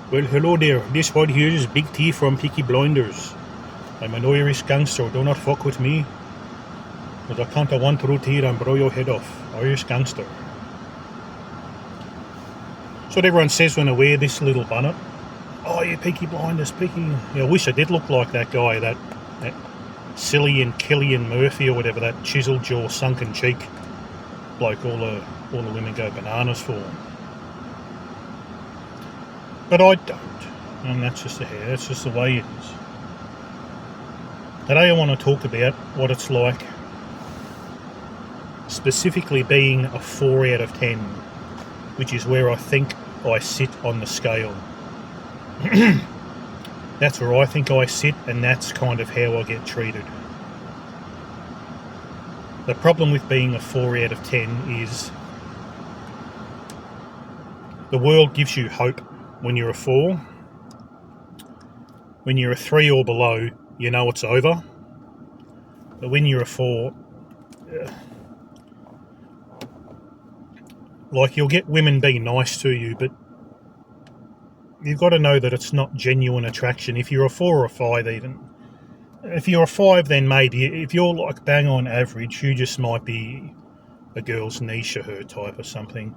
Well, hello there. This one here is Big T from Peaky Blinders. I'm an Irish gangster. Do not fuck with me. With a count of 1 through 3 and blow your head off. Irish gangster. So what everyone says when I wear this little bonnet. Oh, yeah, Peaky Blinders, Peaky. Yeah, I wish I did look like that guy, that Cillian Killian Murphy or whatever, that chiseled jaw, sunken cheek bloke all the women go bananas for. But I don't. And that's just the way it is. Today I want to talk about what it's like specifically being a 4 out of 10, which is where I think I sit on the scale. That's where I think I sit, and that's kind of how I get treated. The problem with being a 4 out of 10 is the world gives you hope when you're a 4. When you're a 3 or below, you know it's over. But when you're a 4, like, you'll get women being nice to you, but you've got to know that it's not genuine attraction. If you're a 4 or a 5 even, if you're a 5 then maybe, if you're like bang on average, you just might be a girl's niche or her type or something.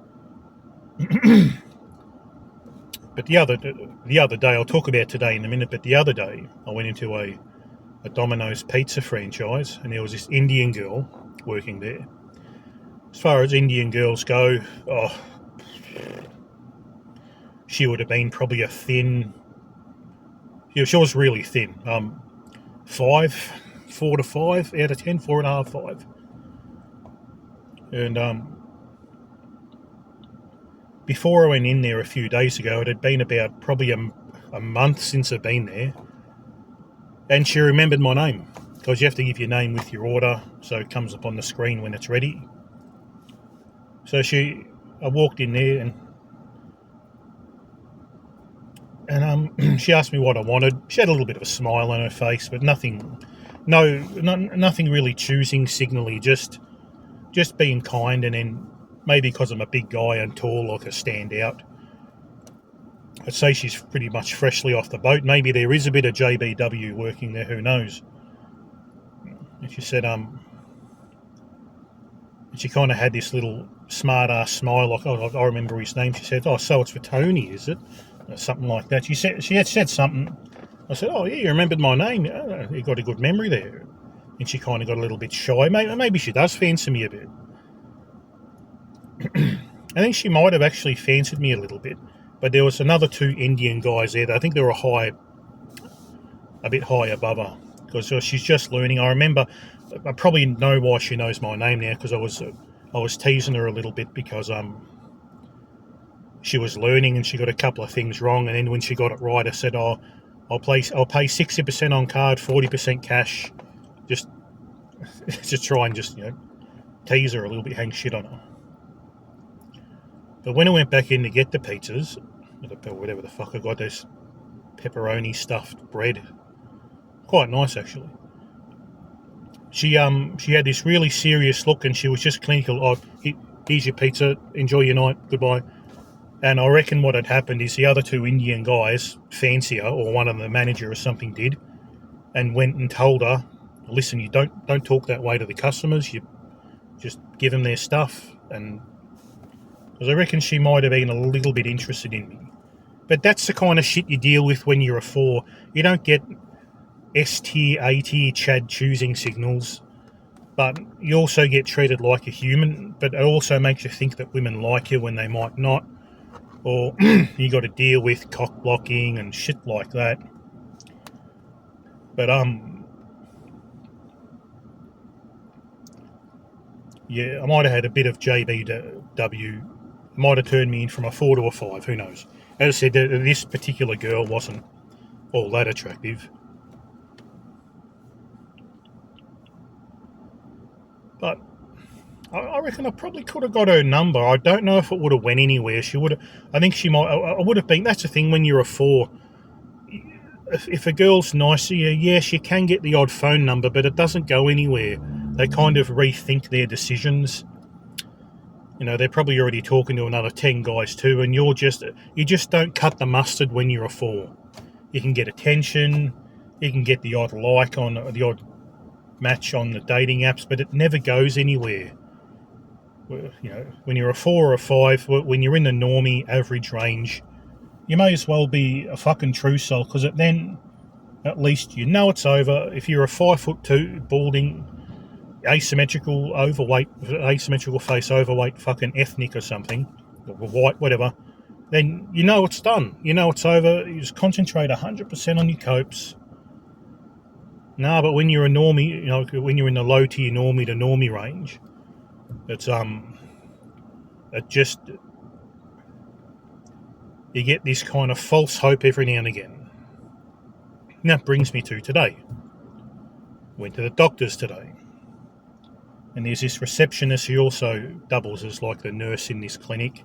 But the other day, I'll talk about today in a minute, but the other day I went into a Domino's pizza franchise, and there was this Indian girl working there. As far as Indian girls go, she would have been probably a thin, she was really thin, 4 to 5 out of 10, 4.5, 5. And before I went in there a few days ago, it had been about probably a month since I'd been there, and she remembered my name, because you have to give your name with your order so it comes up on the screen when it's ready. So I walked in there, and she asked me what I wanted. She had a little bit of a smile on her face, but nothing really choosing signally, just being kind. And then maybe because I'm a big guy and tall, I could stand out. I'd say she's pretty much freshly off the boat. Maybe there is a bit of JBW working there, who knows. And she said, she kind of had this little smart-ass smile, like, I remember his name. She said, so it's for Tony, is it? Or something like that. She had said something. I said, yeah, you remembered my name. You got a good memory there. And she kind of got a little bit shy. Maybe she does fancy me a bit. I think she might have actually fancied me a little bit. But there was another 2 Indian guys there that I think they were a bit high above her, because she's just learning. I remember, I probably know why she knows my name now, because I was teasing her a little bit because she was learning and she got a couple of things wrong, and then when she got it right, I said, I'll pay 60% on card, 40% cash, just try and tease her a little bit, hang shit on her. But when I went back in to get the pizzas, whatever the fuck I got, this pepperoni stuffed bread, quite nice actually. She had this really serious look, and she was just clinical. Here's your pizza, enjoy your night, goodbye. And I reckon what had happened is the other 2 Indian guys, fancier, or one of the manager or something, did, and went and told her, listen, you don't talk that way to the customers, you just give them their stuff. And because I reckon she might have been a little bit interested in me. But that's the kind of shit you deal with when you're a 4. You don't get S-tier, A-tier Chad choosing signals, but you also get treated like a human, but it also makes you think that women like you when they might not, or you got to deal with cock blocking and shit like that. But yeah, I might have had a bit of JBW. Might have turned me in from a 4 to a 5, who knows. As I said, this particular girl wasn't all that attractive. But I reckon I probably could have got her number. I don't know if it would have went anywhere. She would have, I think she might, I would have been, that's the thing when you're a 4. If a girl's nice to you, yes, you can get the odd phone number, but it doesn't go anywhere. They kind of rethink their decisions. they're probably already talking to another 10 guys too, and you just don't cut the mustard when you're a 4. You can get attention, you can get the odd like on the odd match on the dating apps, but it never goes anywhere. When you're a 4 or a 5, when you're in the normie average range, you may as well be a fucking true soul, because then at least you know it's over. If you're a 5'2", balding, asymmetrical, overweight, asymmetrical face, overweight, fucking ethnic or something, or white, whatever, then you know it's done. You know it's over. You just concentrate 100% on your copes. No, but when you're a normie, when you're in the low tier normie to normie range, it's you get this kind of false hope every now and again. And that brings me to today. Went to the doctor's today. And there's this receptionist who also doubles as like the nurse in this clinic.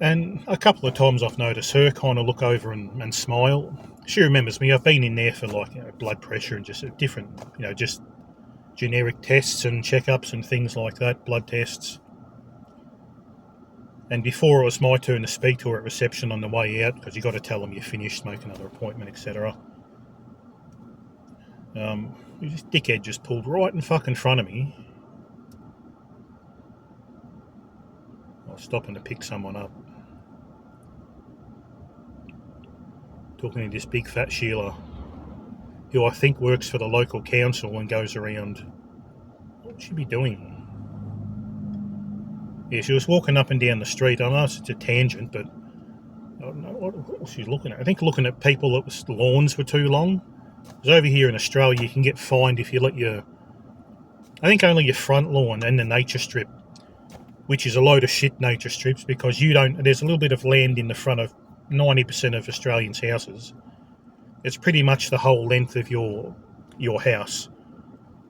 And a couple of times I've noticed her kind of look over and smile. She remembers me. I've been in there for blood pressure and just different, just generic tests and checkups and things like that, blood tests. And before it was my turn to speak to her at reception on the way out, because you got to tell them you're finished, make another appointment, etc. This dickhead just pulled right in fucking front of me. I was stopping to pick someone up. Talking to this big fat Sheila, who I think works for the local council and goes around. What would she be doing? Yeah, she was walking up and down the street. I know it's a tangent, but I don't know what was she looking at. I think looking at people that lawns were too long. Because over here in Australia, you can get fined if you let I think only your front lawn and the nature strip, which is a load of shit nature strips, because there's a little bit of land in the front of 90% of Australians' houses. It's pretty much the whole length of your house.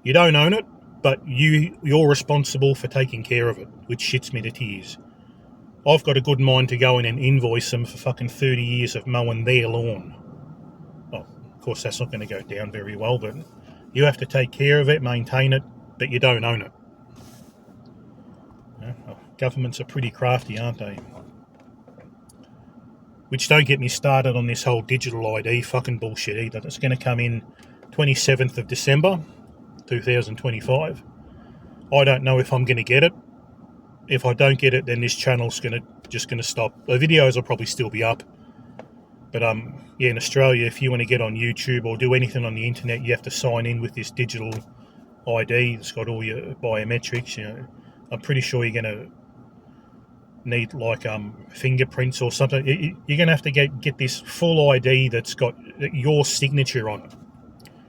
You don't own it, but you're responsible for taking care of it, which shits me to tears. I've got a good mind to go in and invoice them for fucking 30 years of mowing their lawn. Well, of course, that's not going to go down very well, but you have to take care of it, maintain it, but you don't own it. Governments are pretty crafty, aren't they? Which don't get me started on this whole digital ID fucking bullshit either. That's going to come in 27th of December, 2025. I don't know if I'm going to get it. If I don't get it, then this channel's just going to stop. The videos will probably still be up. But in Australia, if you want to get on YouTube or do anything on the internet, you have to sign in with this digital ID. It's got all your biometrics. I'm pretty sure you're going to need fingerprints or something. You're going to have to get this full ID that's got your signature on it.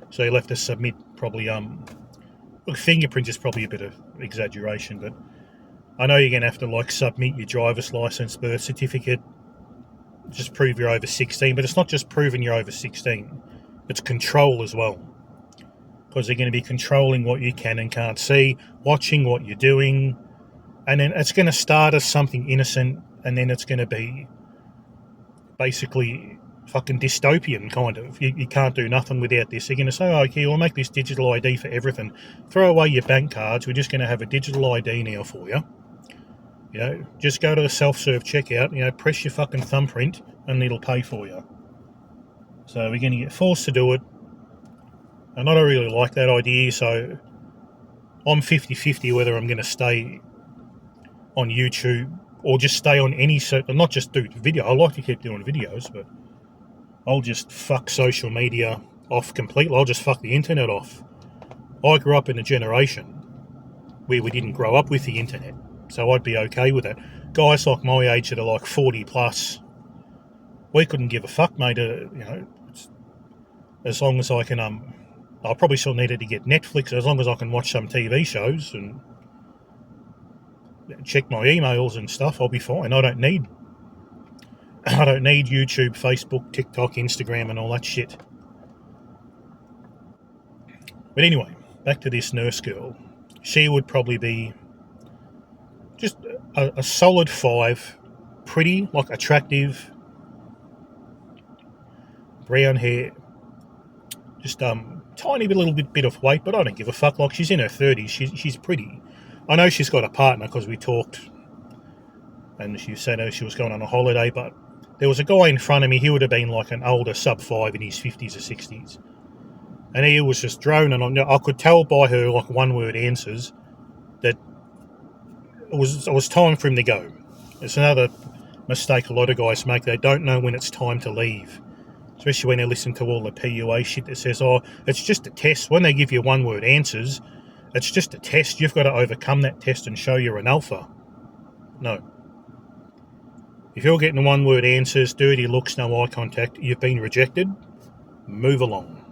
So you'll have to submit probably look, fingerprint is probably a bit of exaggeration, but I know you're going to have to submit your driver's license, birth certificate, just prove you're over 16. But it's not just proving you're over 16; it's control as well, because they're going to be controlling what you can and can't see, watching what you're doing. And then it's going to start as something innocent, and then it's going to be basically fucking dystopian, kind of. You can't do nothing without this. They're going to say, okay, we'll make this digital ID for everything. Throw away your bank cards. We're just going to have a digital ID now for you. Just go to the self-serve checkout, press your fucking thumbprint, and it'll pay for you. So we're going to get forced to do it. And I don't really like that idea, so I'm 50-50 whether I'm going to stay on YouTube or just stay on any not just do video. I like to keep doing videos, but I'll just fuck social media off completely. I'll just fuck the internet off. I grew up in a generation where we didn't grow up with the internet, so I'd be okay with that. Guys like my age that are 40 plus, we couldn't give a fuck, mate. As long as I can, I probably still needed to get Netflix. As long as I can watch some TV shows and check my emails and stuff, I'll be fine. I don't need YouTube, Facebook, TikTok, Instagram, and all that shit. But anyway, back to this nurse girl. She would probably be just a solid 5, pretty, attractive, brown hair, just tiny little bit of weight, but I don't give a fuck. She's in her 30s. She's pretty. I know she's got a partner because we talked, and she said she was going on a holiday, but there was a guy in front of me. He would have been like an older sub-5 in his 50s or 60s. And he was just droning on. I could tell by her like one-word answers that it was time for him to go. It's another mistake a lot of guys make. They don't know when it's time to leave, especially when they listen to all the PUA shit that says, oh, it's just a test. When they give you one-word answers, it's just a test. You've got to overcome that test and show you're an alpha. No. If you're getting one-word answers, dirty looks, no eye contact, you've been rejected, move along.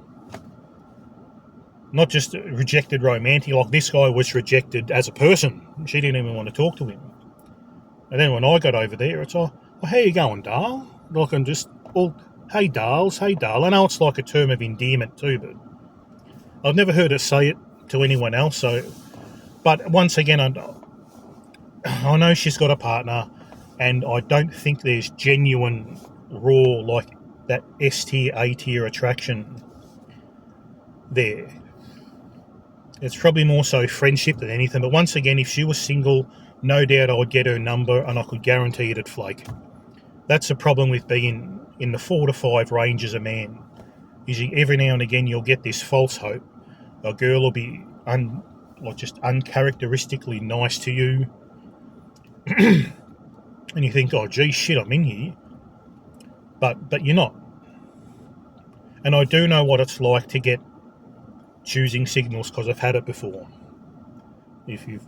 Not just rejected romantic, like this guy was rejected as a person. She didn't even want to talk to him. And then when I got over there, it's all, well, how you going, Darl? Like I'm just, well, hey, Darls, hey, Darl. I know it's like a term of endearment too, but I've never heard her say it to anyone else. So, but once again, I know she's got a partner, and I don't think there's genuine, raw, like that S tier, A tier attraction there. It's probably more so friendship than anything. But once again, if she was single, no doubt I would get her number and I could guarantee it'd flake. That's the problem with being in the 4 to 5 range as a man. Is every now and again you'll get this false hope. A girl will be just uncharacteristically nice to you. And you think, oh, gee, shit, I'm in here. But you're not. And I do know what it's like to get choosing signals because I've had it before. If you've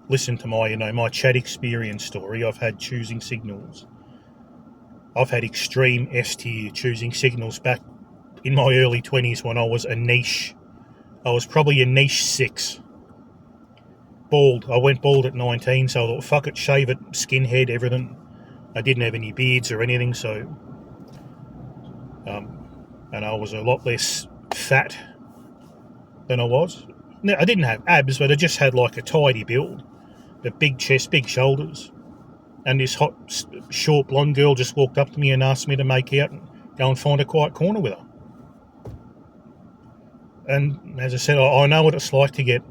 listened to my chat experience story, I've had choosing signals. I've had extreme S tier choosing signals back in my early 20s when I was a niche. I was probably a niche 6. Bald. I went bald at 19, so I thought, fuck it, shave it, skinhead, everything. I didn't have any beards or anything, so... and I was a lot less fat than I was. I didn't have abs, but I just had like a tidy build. A big chest, big shoulders. And this hot, short blonde girl just walked up to me and asked me to make out and go and find a quiet corner with her. And as I said, I know what it's like to get...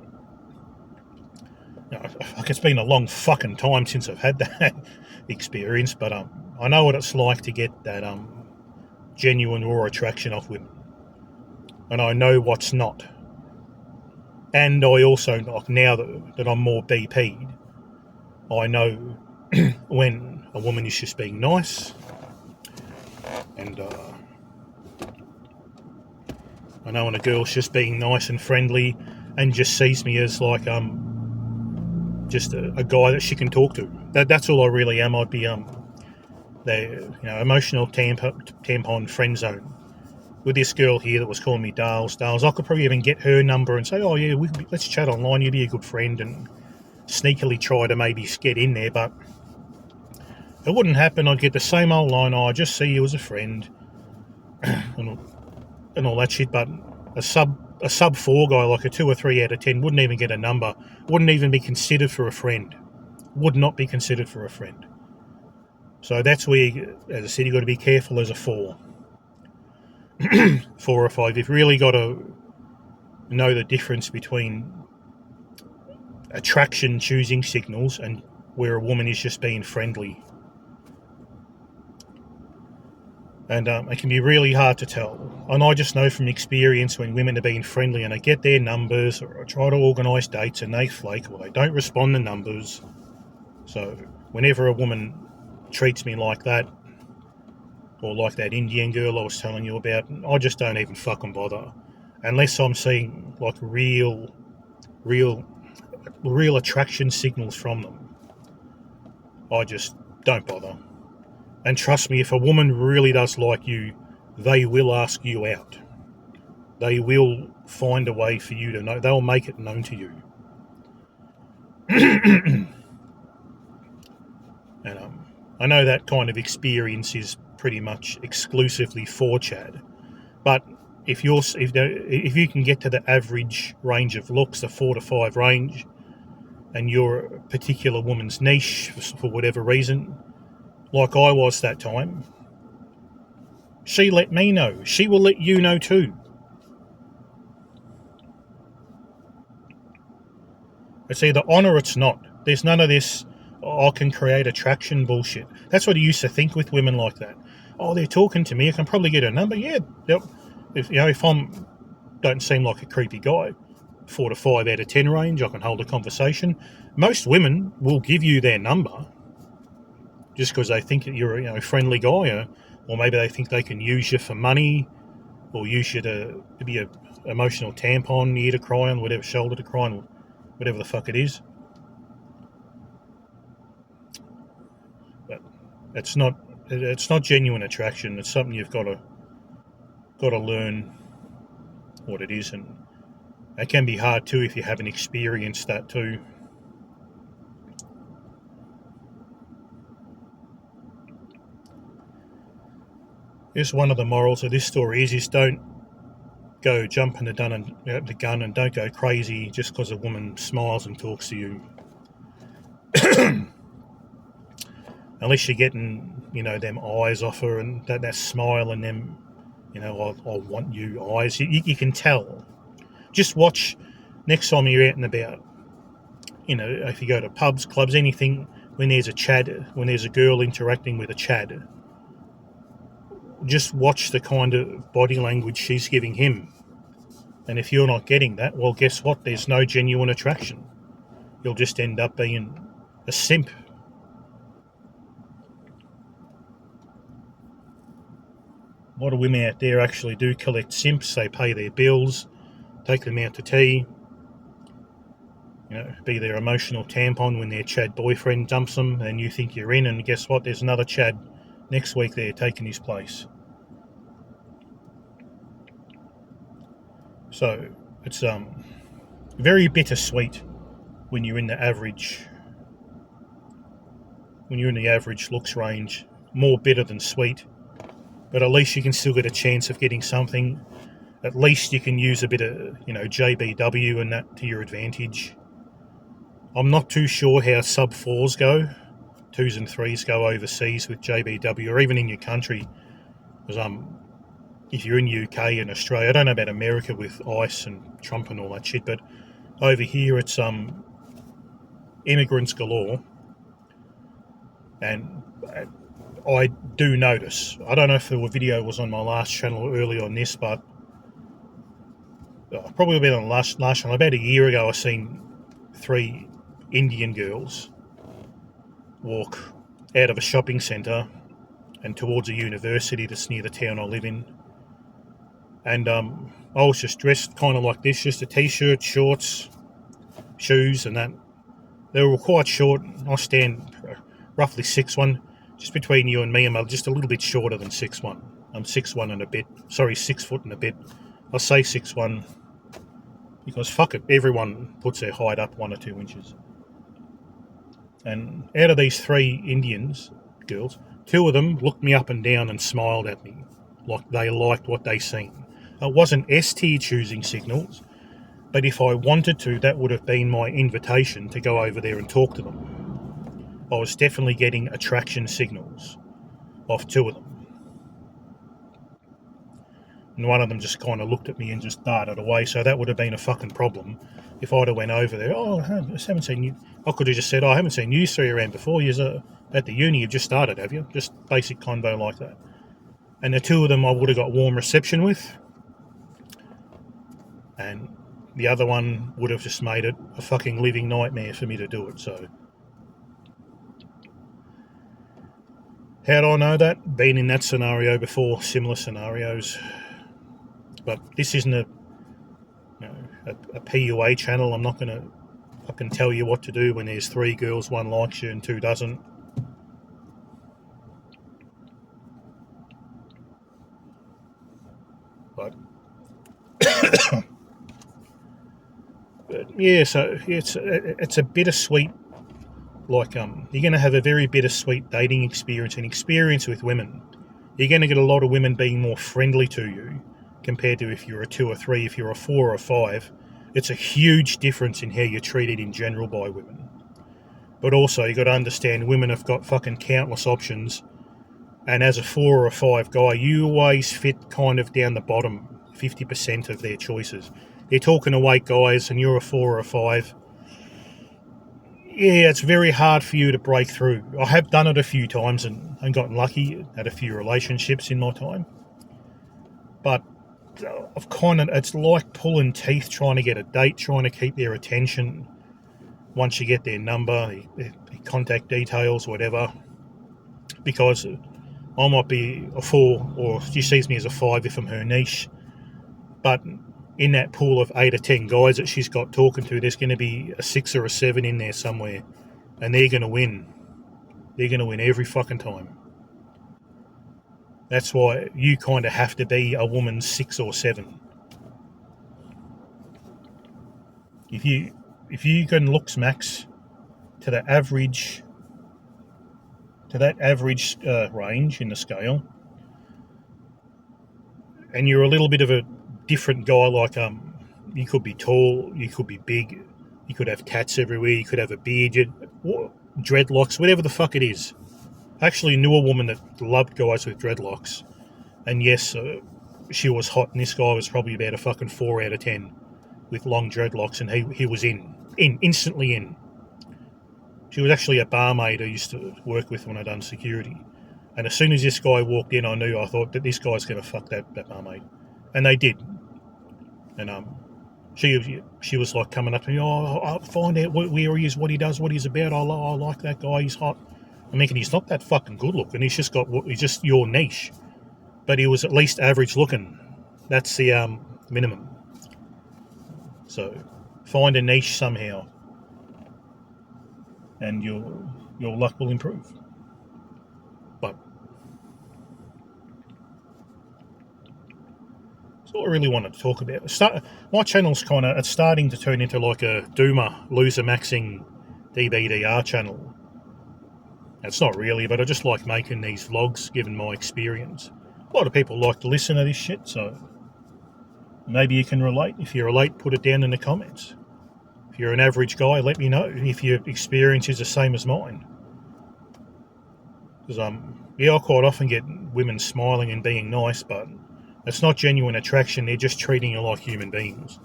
it's been a long fucking time since I've had that experience, but I know what it's like to get that genuine raw attraction off women. And I know what's not. And I also, like now that I'm more BP'd, I know when a woman is just being nice, and I know when a girl's just being nice and friendly and just sees me as like just a guy that she can talk to. That's all I really am. I'd be the emotional tampon friend zone with this girl here that was calling me Dales. I could probably even get her number and say, oh yeah, let's chat online. You'd be a good friend, and sneakily try to maybe get in there, but it wouldn't happen. I'd get the same old line, oh, I just see you as a friend, and all that shit. But a sub 4 guy, like a 2 or 3 out of 10, wouldn't even get a number, wouldn't even be considered for a friend, would not be considered for a friend. So that's where, as I said, you've got to be careful as a 4. 4 or 5, you've really got to know the difference between attraction choosing signals and where a woman is just being friendly. And it can be really hard to tell. And I just know from experience when women are being friendly and I get their numbers or I try to organise dates and they flake, well, they don't respond to numbers. So whenever a woman treats me like that, or like that Indian girl I was telling you about, I just don't even fucking bother. Unless I'm seeing like real attraction signals from them, I just don't bother. And trust me, if a woman really does like you, they will ask you out. They will find a way for you to know. They'll make it known to you. And I know that kind of experience is pretty much exclusively for Chad. But if you can get to the average range of looks, the 4 to 5 range, and you're a particular woman's niche for whatever reason, like I was that time, she let me know. She will let you know too. It's either on or it's not. There's none of this, "Oh, I can create attraction" bullshit. That's what I used to think with women like that. Oh, they're talking to me. I can probably get a number. Yeah, yep. If I'm don't seem like a creepy guy, 4 to 5 out of 10 range, I can hold a conversation. Most women will give you their number just because they think that you're a friendly guy, or maybe they think they can use you for money, or use you to be a emotional tampon, ear to cry on, whatever, shoulder to cry on, whatever the fuck it is. But it's not genuine attraction. It's something you've got to learn what it is, and it can be hard too if you haven't experienced that too. Just one of the morals of this story is don't go jumping the gun and don't go crazy just because a woman smiles and talks to you. Unless you're getting, them eyes off her and that smile and them, I want you eyes. You can tell. Just watch next time you're out and about. If you go to pubs, clubs, anything, when there's a girl interacting with a Chad, just watch the kind of body language she's giving him. And if you're not getting that, well, guess what? There's no genuine attraction. You'll just end up being a simp. A lot of women out there actually do collect simps. They pay their bills, take them out to tea, be their emotional tampon when their Chad boyfriend dumps them, and you think you're in, and guess what? There's another Chad next week there taking his place. So it's very bittersweet when you're in the average looks range. More bitter than sweet, but at least you can still get a chance of getting something. At least you can use a bit of JBW and that to your advantage. I'm not too sure how sub 4s go, 2s and 3s go overseas with JBW, or even in your country, because if you're in UK and Australia, I don't know about America with ICE and Trump and all that shit, but over here it's immigrants galore, and I do notice. I don't know if the video was on my last channel early on this, but probably about on the last channel. About a year ago, I seen 3 Indian girls walk out of a shopping centre and towards a university that's near the town I live in. And I was just dressed kind of like this, just a t-shirt, shorts, shoes, and that. They were quite short. I stand roughly 6'1". Just between you and me, I'm just a little bit shorter than 6'1". I'm 6'1" and a bit. Sorry, 6 foot and a bit. I say 6'1" because fuck it, everyone puts their height up 1 or 2 inches. And out of these 3 Indians girls, 2 of them looked me up and down and smiled at me like they liked what they seen. It wasn't S-tier choosing signals, but if I wanted to, that would have been my invitation to go over there and talk to them. I was definitely getting attraction signals off 2 of them. And one of them just kind of looked at me and just darted away, so that would have been a fucking problem. If I'd have went over there, "Oh, I haven't seen you," I could have just said, "Oh, I haven't seen you 3 around before. You're at the uni, you've just started, have you?" Just basic convo like that. And the 2 of them I would have got warm reception with, and the other one would have just made it a fucking living nightmare for me to do it. So how do I know that? Been in that scenario before, similar scenarios. But this isn't a PUA channel. I'm not going to fucking tell you what to do when there's 3 girls, 1 likes you and 2 doesn't. But yeah, so it's a bittersweet. Like you're going to have a very bittersweet dating experience and experience with women. You're going to get a lot of women being more friendly to you compared to if you're a 2 or 3. If you're a 4 or a 5, it's a huge difference in how you're treated in general by women. But also, you got to understand, women have got fucking countless options, and as a 4 or a 5 guy, you always fit kind of down the bottom 50% of their choices. They're talking awake guys, and you're a 4 or a 5. yeah, it's very hard for you to break through. I have done it a few times and gotten lucky, had a few relationships in my time. But I've it's like pulling teeth trying to get a date, trying to keep their attention once you get their number, their contact details, whatever. Because I might be a 4 or she sees me as a 5 if I'm her niche. But in that pool of 8 or 10 guys that she's got talking to, there's going to be a 6 or a 7 in there somewhere. And they're going to win. They're going to win every fucking time. That's why you kind of have to be a woman's 6 or 7. If you can looks max to that average range in the scale, and you're a little bit of a different guy, like you could be tall, you could be big, you could have tats everywhere, you could have a beard, dreadlocks, whatever the fuck it is. I actually knew a woman that loved guys with dreadlocks, and yes, she was hot, and this guy was probably about a fucking 4 out of 10 with long dreadlocks, and he was instantly in. She was actually a barmaid I used to work with when I done security. And as soon as this guy walked in, I thought that this guy's going to fuck that barmaid. And they did. And she was like coming up to me, I'll find out where he is, what he does, what he's about. I like that guy, he's hot. I'm thinking he's not that fucking good looking. He's just your niche. But he was at least average looking. That's the minimum. So find a niche somehow, and your luck will improve. But that's what I really wanted to talk about. My channel's it's starting to turn into like a doomer, loser maxing DBDR channel. It's not really, but I just like making these vlogs, given my experience. A lot of people like to listen to this shit, so maybe you can relate. If you relate, put it down in the comments. If you're an average guy, let me know if your experience is the same as mine. Because I quite often get women smiling and being nice, but it's not genuine attraction. They're just treating you like human beings.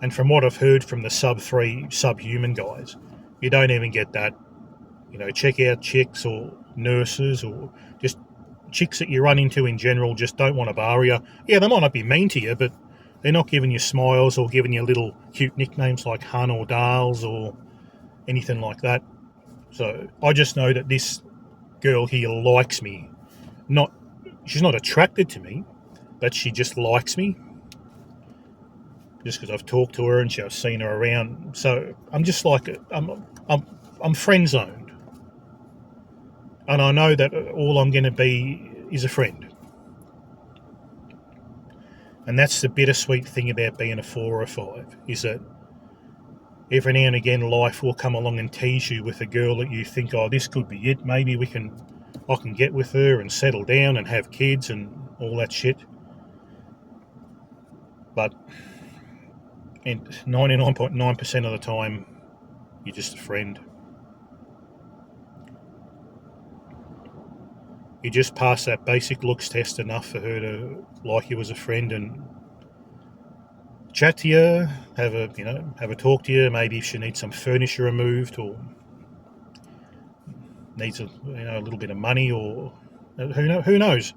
And from what I've heard from the sub-3 subhuman guys, you don't even get that. Check out chicks or nurses or just chicks that you run into in general just don't want to bar you. Yeah, they might not be mean to you, but they're not giving you smiles or giving you little cute nicknames like Hun or Dales or anything like that. So I just know that this girl here likes me. She's not attracted to me, but she just likes me. Just because I've talked to her and I've seen her around. So I'm just like, I'm friend zoned. And I know that all I'm going to be is a friend. And that's the bittersweet thing about being a 4 or a 5, is that every now and again life will come along and tease you with a girl that you think, this could be it. Maybe I can get with her and settle down and have kids and all that shit. But 99.9% of the time, you're just a friend. You just pass that basic looks test enough for her to like you as a friend and chat to you, have a talk to you. Maybe if she needs some furniture removed or needs a little bit of money, or who knows?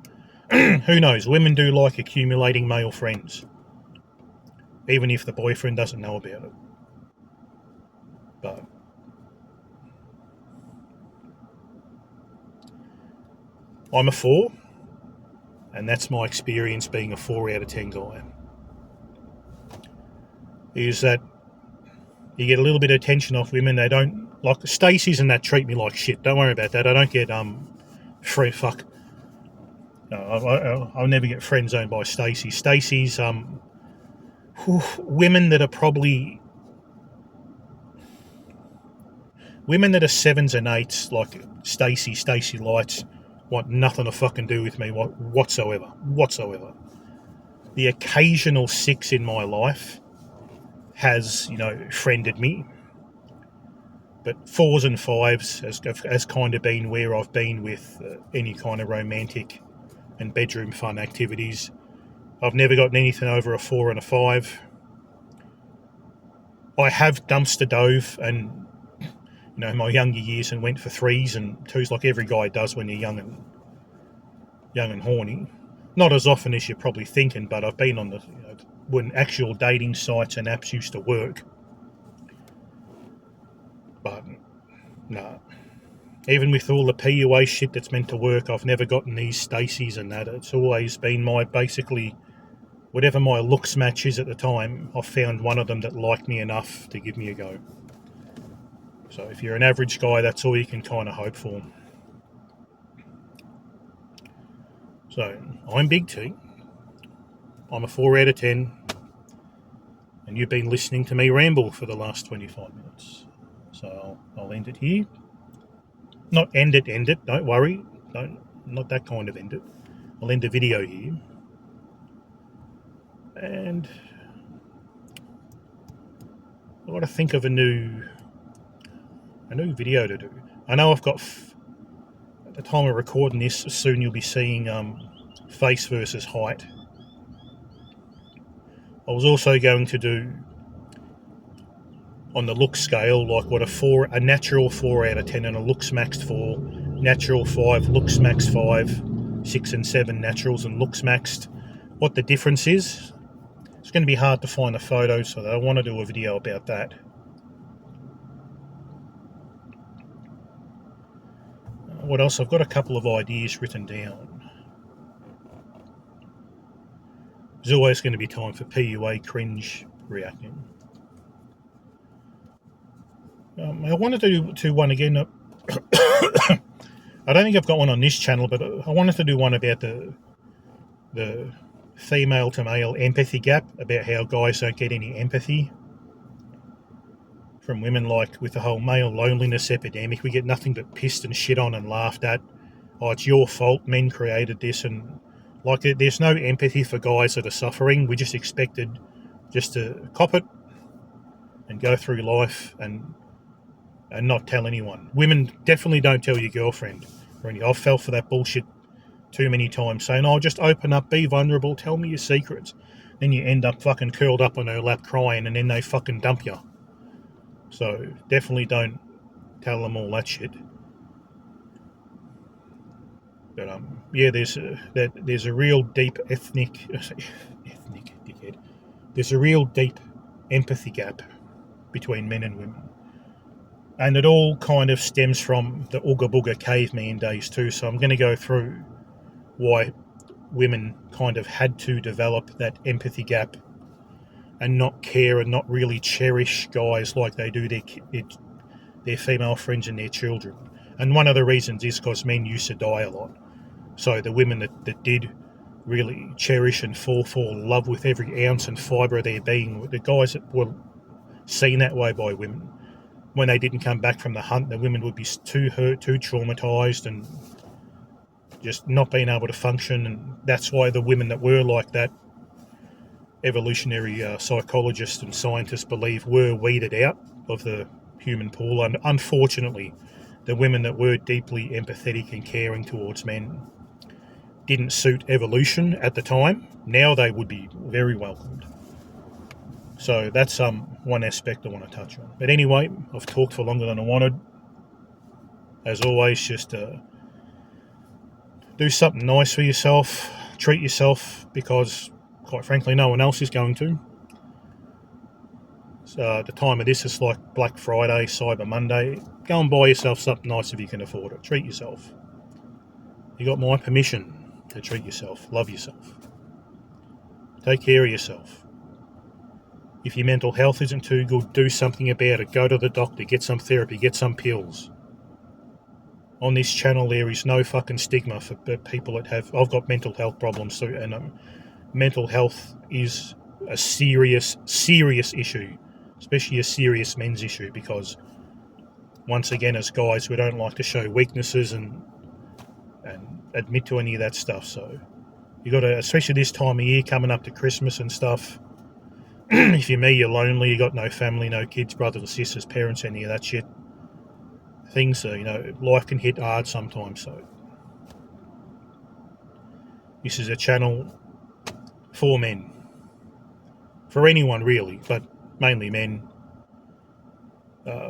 Who knows? Women do like accumulating male friends, even if the boyfriend doesn't know about it. But I'm a 4, and that's my experience being a 4 out of 10 guy. Is that you get a little bit of attention off women. They don't like Stacey's and that treat me like shit. Don't worry about that. I don't get free fuck. No, I'll never get friend zoned by Stacey. Stacey's women that are probably women that are 7s and 8s, like Stacey Lights, want nothing to fucking do with me whatsoever. The occasional 6 in my life has, friended me. But 4s and 5s has kind of been where I've been with any kind of romantic and bedroom fun activities. I've never gotten anything over a 4 and a 5. I have dumpster dove and, my younger years and went for 3s and 2s like every guy does when you're young and horny. Not as often as you're probably thinking, but I've been on when actual dating sites and apps used to work. But no, even with all the PUA shit that's meant to work, I've never gotten these Stacys and that. It's always been basically whatever my looks match is at the time, I've found one of them that liked me enough to give me a go. So if you're an average guy, that's all you can kind of hope for. So I'm Big T. I'm a 4 out of 10. And you've been listening to me ramble for the last 25 minutes. So I'll end it here. Not end it, don't worry. Not that kind of end it. I'll end the video here. And I've got to think of a new video to do. I know I've got, at the time of recording this, soon you'll be seeing face versus height. I was also going to do on the look scale, like what a natural 4 out of 10 and a looks maxed 4, natural 5, looks maxed 5, 6 and 7 naturals and looks maxed. What the difference is. It's going to be hard to find the photos, so I want to do a video about that. What else? I've got a couple of ideas written down. There's always going to be time for PUA cringe reacting. I wanted to do one again. I don't think I've got one on this channel, but I wanted to do one about the female to male empathy gap, about how guys don't get any empathy from women, like with the whole male loneliness epidemic. We get nothing but pissed and shit on and laughed at. Oh, it's your fault, men created this, and like there's no empathy for guys that are suffering. We just expected just to cop it and go through life and not tell anyone. Women definitely don't tell your girlfriend or anything. I've fell for that bullshit too many times, saying, "Oh, just open up, be vulnerable, tell me your secrets." Then you end up fucking curled up on her lap crying, and then they fucking dump you. So definitely don't tell them all that shit. But yeah, there's a real deep ethnic dickhead. There's a real deep empathy gap between men and women. And it all kind of stems from the Ooga Booga caveman days too. So I'm going to go through why women kind of had to develop that empathy gap and not care and not really cherish guys like they do their female friends and their children. And one of the reasons is because men used to die a lot. So the women that did really cherish and fall in love with every ounce and fibre of their being, the guys that were seen that way by women, when they didn't come back from the hunt, the women would be too hurt, too traumatised, and just not being able to function. And that's why the women that were like that, evolutionary psychologists and scientists believe, were weeded out of the human pool. And unfortunately, the women that were deeply empathetic and caring towards men didn't suit evolution at the time. Now they would be very welcomed. So that's one aspect I want to touch on. But anyway, I've talked for longer than I wanted. As always, just do something nice for yourself. Treat yourself, because, quite frankly, no one else is going to. So at the time of this, it's like Black Friday, Cyber Monday. Go and buy yourself something nice if you can afford it. Treat yourself. You got my permission to treat yourself. Love yourself. Take care of yourself. If your mental health isn't too good, do something about it. Go to the doctor, get some therapy, get some pills. On this channel, there is no fucking stigma for people that have... I've got mental health problems too, and mental health is a serious issue, especially a serious men's issue, because once again, as guys, we don't like to show weaknesses and admit to any of that stuff. So you got to, especially this time of year coming up to Christmas and stuff, if you're me, you're lonely, you got no family, no kids, brothers and sisters, parents, any of that shit. Things are, life can hit hard sometimes. So this is a channel for men, for anyone really, but mainly men.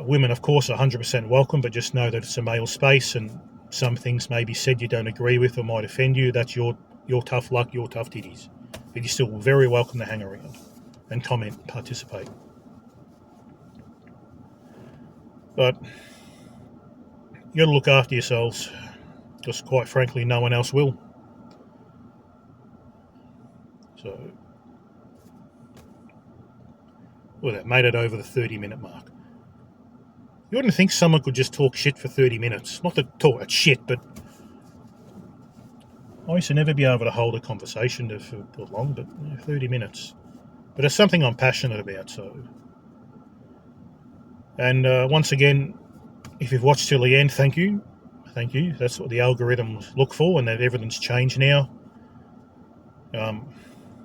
Women, of course, are 100% welcome, but just know that it's a male space, and some things may be said you don't agree with or might offend you. That's your tough luck, your tough titties. But you're still very welcome to hang around and comment and participate. But you got to look after yourselves, because quite frankly, no one else will. So, well, that made it over the 30-minute mark. You wouldn't think someone could just talk shit for 30 minutes. Not to talk shit, but I used to never be able to hold a conversation for long, but 30 minutes. But it's something I'm passionate about, so. And once again, if you've watched till the end, thank you. Thank you. That's what the algorithms look for, and that everything's changed now. Don't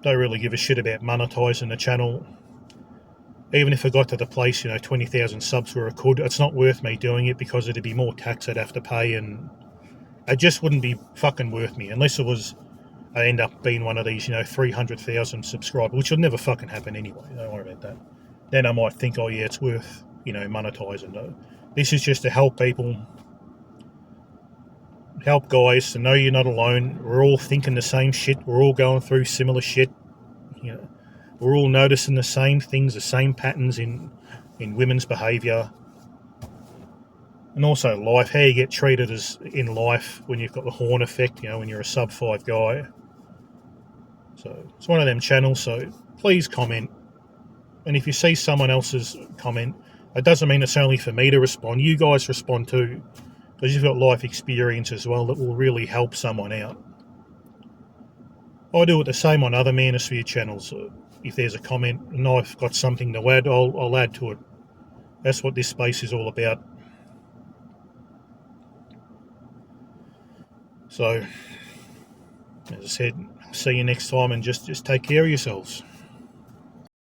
really give a shit about monetizing the channel. Even if I got to the place, 20,000 subs where I could, it's not worth me doing it, because it'd be more tax I'd have to pay, and it just wouldn't be fucking worth me, unless it was I end up being one of these, 300,000 subscribers, which will never fucking happen anyway. Don't worry about that. Then I might think, oh yeah, it's worth, monetizing. No. This is just to help people, help guys to know you're not alone. We're all thinking the same shit. We're all going through similar shit. We're all noticing the same things, the same patterns in women's behaviour. And also life, how you get treated as in life when you've got the horn effect, when you're a sub 5 guy. So it's one of them channels, so please comment. And if you see someone else's comment, it doesn't mean it's only for me to respond. You guys respond too, because you've got life experience as well that will really help someone out. I do it the same on other Manosphere channels. If there's a comment and I've got something to add, I'll add to it. That's what this space is all about. So, as I said, see you next time, and just take care of yourselves.